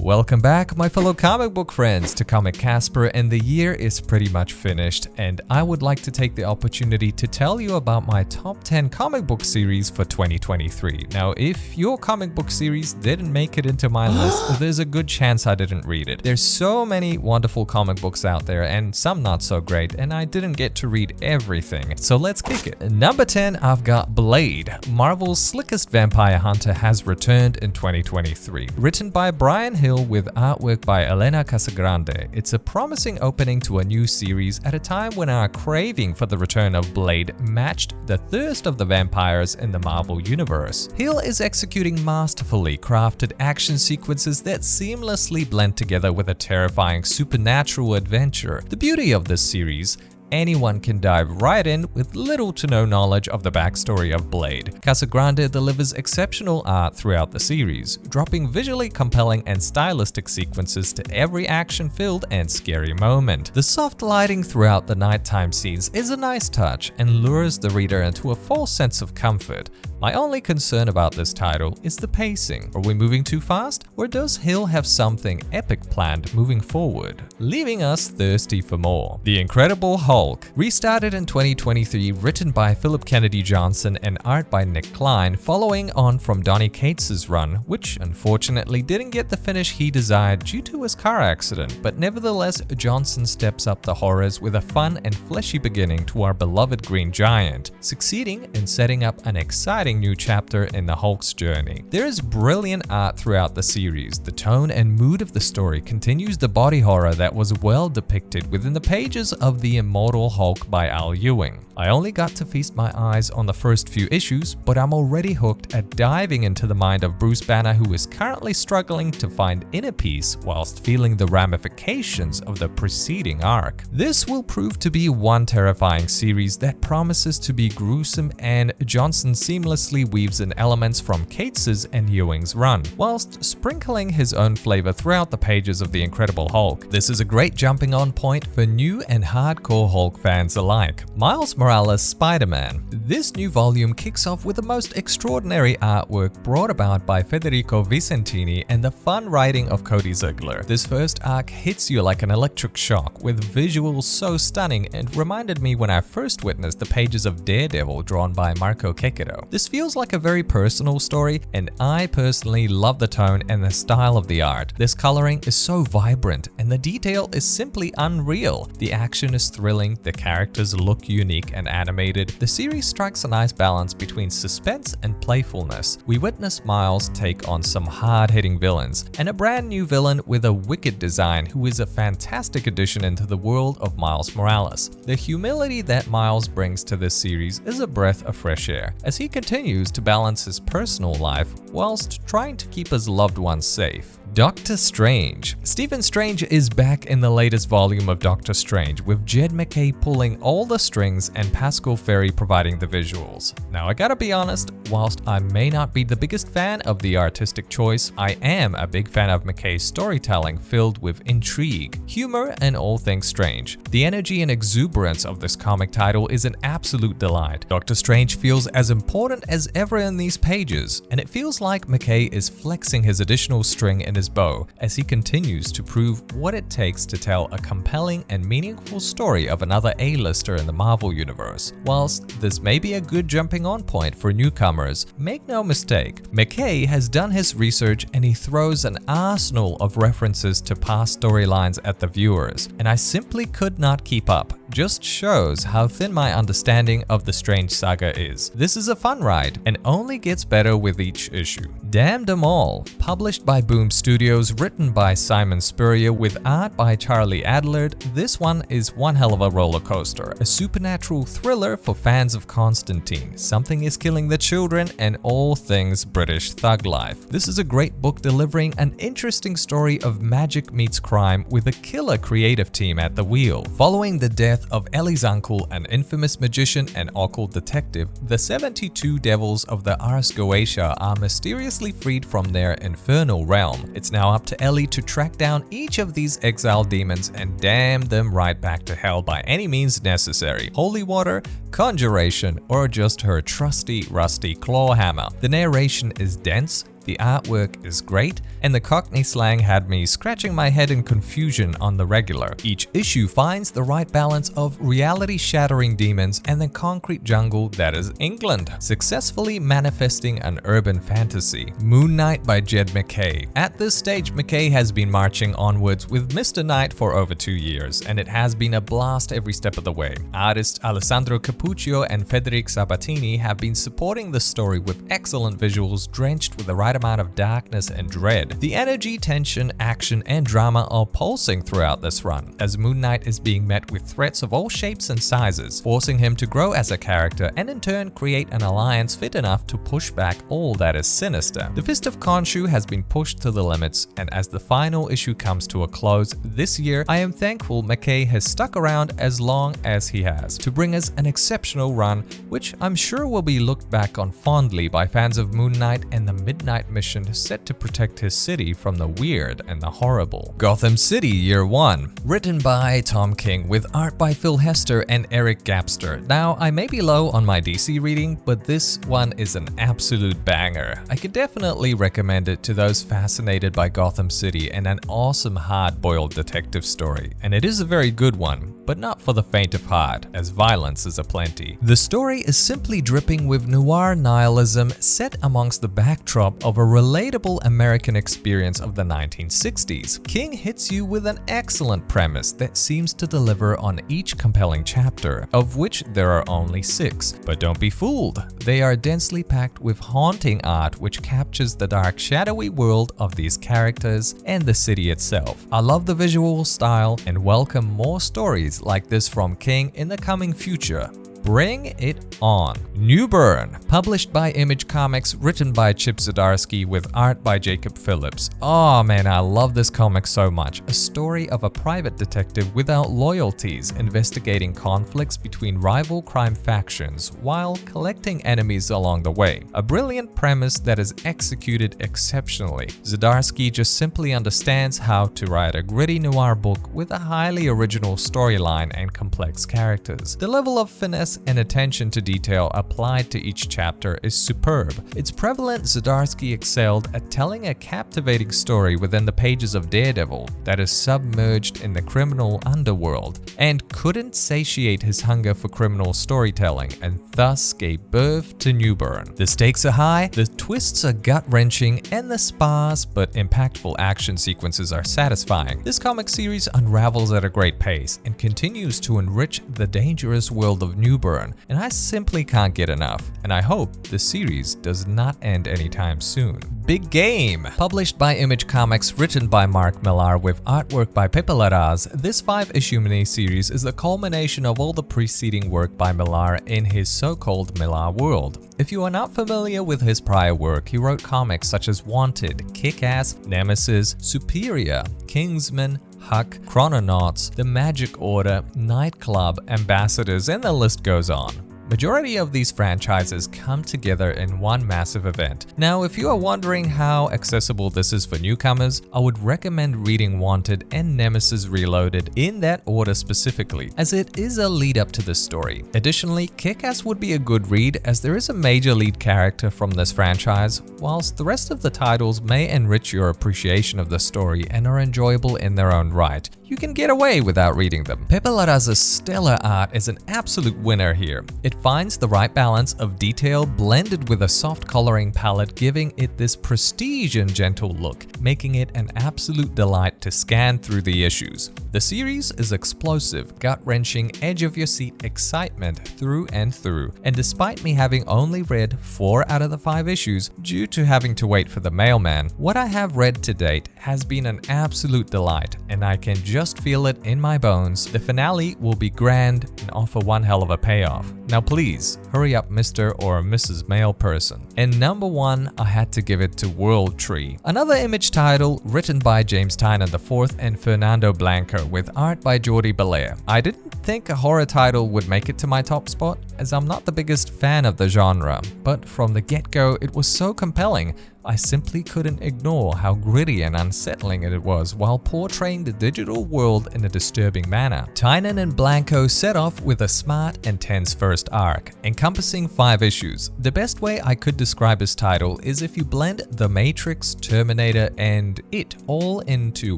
Welcome back, my fellow comic book friends, to Comic Casper, and the year is pretty much finished, and I would like to take the opportunity to tell you about my top 10 comic book series for 2023. Now, if your comic book series didn't make it into my list, there's a good chance I didn't read it. There's so many wonderful comic books out there, and some not so great, and I didn't get to read everything. So let's kick it. Number 10, I've got Blade. Marvel's slickest vampire hunter has returned in 2023. Written by Brian Hill with artwork by Elena Casagrande, it's a promising opening to a new series at a time when our craving for the return of Blade matched the thirst of the vampires in the Marvel Universe. Hill is executing masterfully crafted action sequences that seamlessly blend together with a terrifying supernatural adventure. The beauty of this series: anyone can dive right in with little to no knowledge of the backstory of Blade. Casagrande delivers exceptional art throughout the series, dropping visually compelling and stylistic sequences to every action-filled and scary moment. The soft lighting throughout the nighttime scenes is a nice touch and lures the reader into a false sense of comfort. My only concern about this title is the pacing. Are we moving too fast, or does Hill have something epic planned moving forward, leaving us thirsty for more? The Incredible Hulk, restarted in 2023, written by Philip Kennedy Johnson and art by Nick Klein, following on from Donny Cates' run, which unfortunately didn't get the finish he desired due to his car accident. But nevertheless, Johnson steps up the horrors with a fun and fleshy beginning to our beloved Green Giant, succeeding in setting up an exciting new chapter in the Hulk's journey. There is brilliant art throughout the series. The tone and mood of the story continues the body horror that was well depicted within the pages of The Immortal Hulk by Al Ewing. I only got to feast my eyes on the first few issues, but I'm already hooked at diving into the mind of Bruce Banner, who is currently struggling to find inner peace whilst feeling the ramifications of the preceding arc. This will prove to be one terrifying series that promises to be gruesome, and Johnson seamlessly weaves in elements from Cates' and Ewing's run, whilst sprinkling his own flavor throughout the pages of The Incredible Hulk. This is a great jumping on point for new and hardcore Hulk fans alike. Miles Morales' SpiderMan. This new volume kicks off with the most extraordinary artwork brought about by Federico Vicentini and the fun writing of Cody Ziegler. This first arc hits you like an electric shock, with visuals so stunning and reminded me when I first witnessed the pages of Daredevil drawn by Marco Cecchino. This feels like a very personal story, and I personally love the tone and the style of the art. This coloring is so vibrant, and the detail is simply unreal. The action is thrilling, the characters look unique and animated. The series strikes a nice balance between suspense and playfulness. We witness Miles take on some hard-hitting villains, and a brand new villain with a wicked design who is a fantastic addition into the world of Miles Morales. The humility that Miles brings to this series is a breath of fresh air, as he continues to balance his personal life whilst trying to keep his loved ones safe. Doctor Strange. Stephen Strange is back in the latest volume of Doctor Strange, with Jed MacKay pulling all the strings and Pascal Ferry providing the visuals. Now, I gotta be honest, whilst I may not be the biggest fan of the artistic choice, I am a big fan of MacKay's storytelling filled with intrigue, humor, and all things strange. The energy and exuberance of this comic title is an absolute delight. Doctor Strange feels as important as ever in these pages, and it feels like MacKay is flexing his additional string in his bow as he continues to prove what it takes to tell a compelling and meaningful story of another A-lister in the Marvel Universe. Whilst this may be a good jumping on point for newcomers, make no mistake, MacKay has done his research and he throws an arsenal of references to past storylines at the viewers, and I simply could not keep up. Just shows how thin my understanding of the Strange saga is. This is a fun ride and only gets better with each issue. Damn Them All, published by Boom Studios, written by Simon Spurrier with art by Charlie Adlard. This one is one hell of a roller coaster, a supernatural thriller for fans of Constantine, Something is Killing the Children, and all things British thug life. This is a great book delivering an interesting story of magic meets crime with a killer creative team at the wheel. Following the death of Ellie's uncle, an infamous magician and occult detective, the 72 devils of the Ars Goetia are mysteriously freed from their infernal realm. It's now up to Ellie to track down each of these exiled demons and damn them right back to hell by any means necessary. Holy water, conjuration, or just her trusty rusty claw hammer. The narration is dense, the artwork is great, and the Cockney slang had me scratching my head in confusion on the regular. Each issue finds the right balance of reality-shattering demons and the concrete jungle that is England, successfully manifesting an urban fantasy. Moon Knight by Jed MacKay. At this stage, MacKay has been marching onwards with Mr. Knight for over 2 years, and it has been a blast every step of the way. Artists Alessandro Cappuccio and Federico Sabatini have been supporting the story with excellent visuals drenched with the right amount of darkness and dread. The energy, tension, action, and drama are pulsing throughout this run, as Moon Knight is being met with threats of all shapes and sizes, forcing him to grow as a character and in turn create an alliance fit enough to push back all that is sinister. The Fist of Khonshu has been pushed to the limits, and as the final issue comes to a close this year, I am thankful MacKay has stuck around as long as he has to bring us an exceptional run, which I'm sure will be looked back on fondly by fans of Moon Knight and the Midnight Mission set to protect his city from the weird and the horrible. Gotham City Year 1. Written by Tom King with art by Phil Hester and Eric Gapster. Now, I may be low on my DC reading, but this one is an absolute banger. I could definitely recommend it to those fascinated by Gotham City and an awesome hard-boiled detective story. And it is a very good one, but not for the faint of heart, as violence is aplenty. The story is simply dripping with noir nihilism set amongst the backdrop of a relatable American experience of the 1960s. King hits you with an excellent premise that seems to deliver on each compelling chapter, of which there are only 6. But don't be fooled, they are densely packed with haunting art which captures the dark, shadowy world of these characters and the city itself. I love the visual style and welcome more stories like this from King in the coming future. Bring It On. Newburn, published by Image Comics, written by Chip Zdarsky with art by Jacob Phillips. Oh man, I love this comic so much. A story of a private detective without loyalties, investigating conflicts between rival crime factions while collecting enemies along the way. A brilliant premise that is executed exceptionally. Zdarsky just simply understands how to write a gritty noir book with a highly original storyline and complex characters. The level of finesse and attention to detail applied to each chapter is superb. It's prevalent Zdarsky excelled at telling a captivating story within the pages of Daredevil that is submerged in the criminal underworld and couldn't satiate his hunger for criminal storytelling and thus gave birth to Newburn. The stakes are high, the twists are gut-wrenching, and the sparse but impactful action sequences are satisfying. This comic series unravels at a great pace and continues to enrich the dangerous world of Newburn, and I simply can't get enough, and I hope the series does not end anytime soon. Big Game, published by Image Comics, written by Mark Millar with artwork by Pepe Larraz, this 5-issue mini-series is the culmination of all the preceding work by Millar in his so-called Millar world. If you are not familiar with his prior work, he wrote comics such as Wanted, Kick-Ass, Nemesis, Superior, Kingsman, Huck, Chrononauts, The Magic Order, Nightclub, Ambassadors, and the list goes on. Majority of these franchises come together in one massive event. Now, if you are wondering how accessible this is for newcomers, I would recommend reading Wanted and Nemesis Reloaded in that order specifically, as it is a lead up to this story. Additionally, Kick-Ass would be a good read as there is a major lead character from this franchise, whilst the rest of the titles may enrich your appreciation of the story and are enjoyable in their own right. You can get away without reading them. Pepe Larraz's stellar art is an absolute winner here. It finds the right balance of detail blended with a soft coloring palette, giving it this prestige and gentle look, making it an absolute delight to scan through the issues. The series is explosive, gut-wrenching, edge-of-your-seat excitement through and through, and despite me having only read 4 out of the 5 issues due to having to wait for the mailman, what I have read to date has been an absolute delight, and I can just feel it in my bones. The finale will be grand and offer one hell of a payoff. Now please, hurry up Mr. or Mrs. Mail Person. And number 1, I had to give it to World Tree. Another Image title written by James Tynan IV and Fernando Blanco with art by Jordi Belair. I didn't think a horror title would make it to my top spot, as I'm not the biggest fan of the genre, but from the get-go it was so compelling. I simply couldn't ignore how gritty and unsettling it was while portraying the digital world in a disturbing manner. Tynan and Blanco set off with a smart and tense first arc, encompassing 5 issues. The best way I could describe his title is if you blend The Matrix, Terminator, and It all into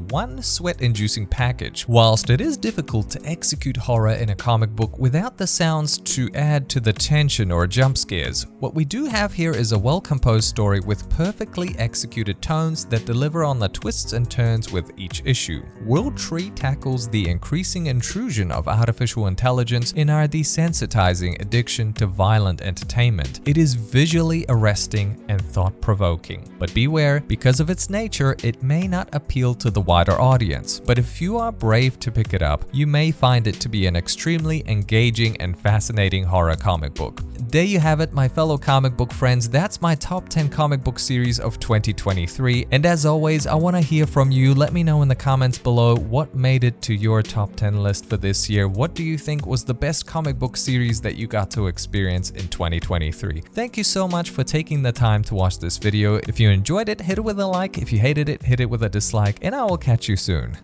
one sweat-inducing package. Whilst it is difficult to execute horror in a comic book without the sounds to add to the tension or jump scares, what we do have here is a well-composed story with perfectly executed tones that deliver on the twists and turns with each issue. World Tree tackles the increasing intrusion of artificial intelligence in our desensitizing addiction to violent entertainment. It is visually arresting and thought-provoking. But beware, because of its nature, it may not appeal to the wider audience. But if you are brave to pick it up, you may find it to be an extremely engaging and fascinating horror comic book. There you have it, my fellow comic book friends. That's my top 10 comic book series of 2023. And as always, I want to hear from you. Let me know in the comments below what made it to your top 10 list for this year. What do you think was the best comic book series that you got to experience in 2023? Thank you so much for taking the time to watch this video. If you enjoyed it, hit it with a like. If you hated it, hit it with a dislike, and I will catch you soon.